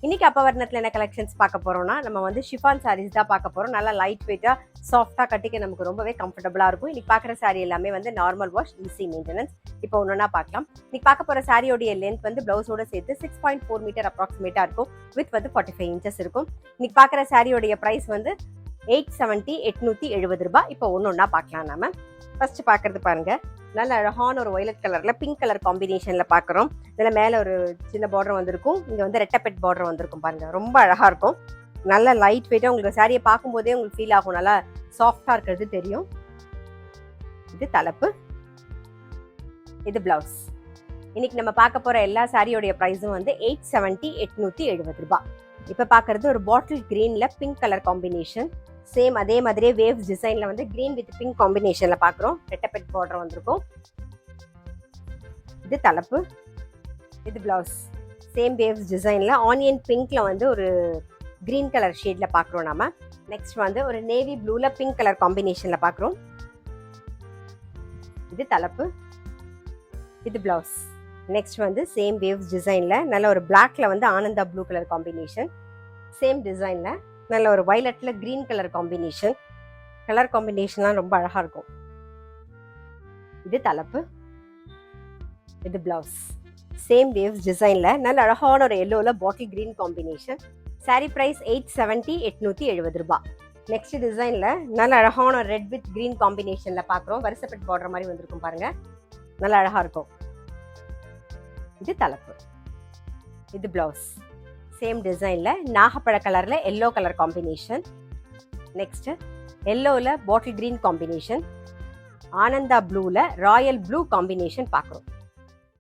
இன்னைக்கு அப்பவர்ணத்தில் என்ன கலெக்ஷன்ஸ் பார்க்க போறோம்னா நம்ம வந்து ஷிஃபான் சாரீஸ் தான் பார்க்க போறோம். நல்லா லைட் வெயிட்டா சாஃப்டா கட்டிக்க நமக்கு ரொம்பவே கம்ஃபர்டபுளா இருக்கும். இன்னைக்கு பார்க்குற சாரீ எல்லாமே வந்து நார்மல் வாஷ், ஈஸி மெயின்டெனன்ஸ். இப்போ ஒன்னொன்னா பார்க்கலாம். இன்னைக்கு பார்க்க போற சாரியோடைய லென்த் வந்து பிளவுஸோட சேர்த்து 6.4 மீட்டர் அப்ராக்சிமேட்டா இருக்கும். வித் வந்து 45 இன்ச்சஸ் இருக்கும். இன்னைக்கு பார்க்குற சாரியோடைய பிரைஸ் வந்து 870 870 ரூபாய். இப்போ ஒன்னொன்னா பார்க்கலாம். நாம ஃபர்ஸ்ட் பார்க்கறது பாருங்க, நல்ல அழகான ஒரு வயலட் கலர்ல பிங்க் கலர் காம்பினேஷன்ல பாக்குறோம். இதுல மேல ஒரு சின்ன பார்டர் வந்திருக்கும், இங்க வந்து ரெட்டப்பெட் பார்டர் வந்திருக்கும் பாருங்க. ரொம்ப அழகா இருக்கும். நல்ல லைட் வெயிட்டா உங்களுக்கு சாரியை பார்க்கும் போதே உங்களுக்கு ஃபீல் ஆகும், நல்லா சாஃப்டா இருக்கிறது தெரியும். இது தலைப்பு, இது பிளவுஸ். இன்னைக்கு நம்ம பார்க்க போற எல்லா சாரியோடைய பிரைஸும் வந்து 870 870 ரூபாய். இப்ப பாக்குறது ஒரு பாட்டில் கிரீன்ல பிங்க் கலர் காம்பினேஷன். சேம் அதே மாதிரியே வேவ்ஸ் டிசைன்ல வந்து கிரீன் வித் பிங்க் காம்பினேஷன்ல பாக்குறோம். ரெட்டப்பெட் பார்டர் வந்திருக்கும். இது தலைப்பு, இது பிளவுஸ். சேம் வேவ்ஸ் டிசைன்ல ஆனியன் பிங்க்ல வந்து ஒரு கிரீன் கலர் ஷேட்ல பாக்குறோம் நாம. நெக்ஸ்ட் வந்து ஒரு நேவி ப்ளூல பிங்க் கலர் காம்பினேஷன்ல பாக்குறோம். இது தலைப்பு, இது பிளவுஸ். நெக்ஸ்ட் வந்து சேம் வேவ்ஸ் டிசைன்ல நல்ல ஒரு பிளாக்ல வந்து Ananda blue colour combination. Same டிசைன்ல நல்ல ஒரு வயலட்ல கிரீன் கலர் காம்பினேஷன். கலர் காம்பினேஷன்லாம் ரொம்ப அழகா இருக்கும். இது தலைப்பு, இது பிளவுஸ். சேம் வேவ்ஸ் டிசைன்ல நல்ல அழகான ஒரு எல்லோல bottle green combination. Sari price 870 870 ரூபாய். நெக்ஸ்ட் டிசைன்ல நல்ல அழகான ஒரு ரெட் வித் கிரீன் காம்பினேஷன்ல பாக்குறோம். வரிசைப்பட் பார்டர் மாதிரி வந்திருக்கும் பாருங்க, நல்ல அழகா இருக்கும். இது தலைப்பு, இது பிளவுஸ். சேம் டிசைன்ல நாகப்பழ கலர்ல எல்லோ கலர் காம்பினேஷன். நெக்ஸ்ட் எல்லோல பாட்டில் கிரீன் காம்பினேஷன். ஆனந்தா ப்ளூல ராயல் ப்ளூ காம்பினேஷன் பார்க்குறோம்.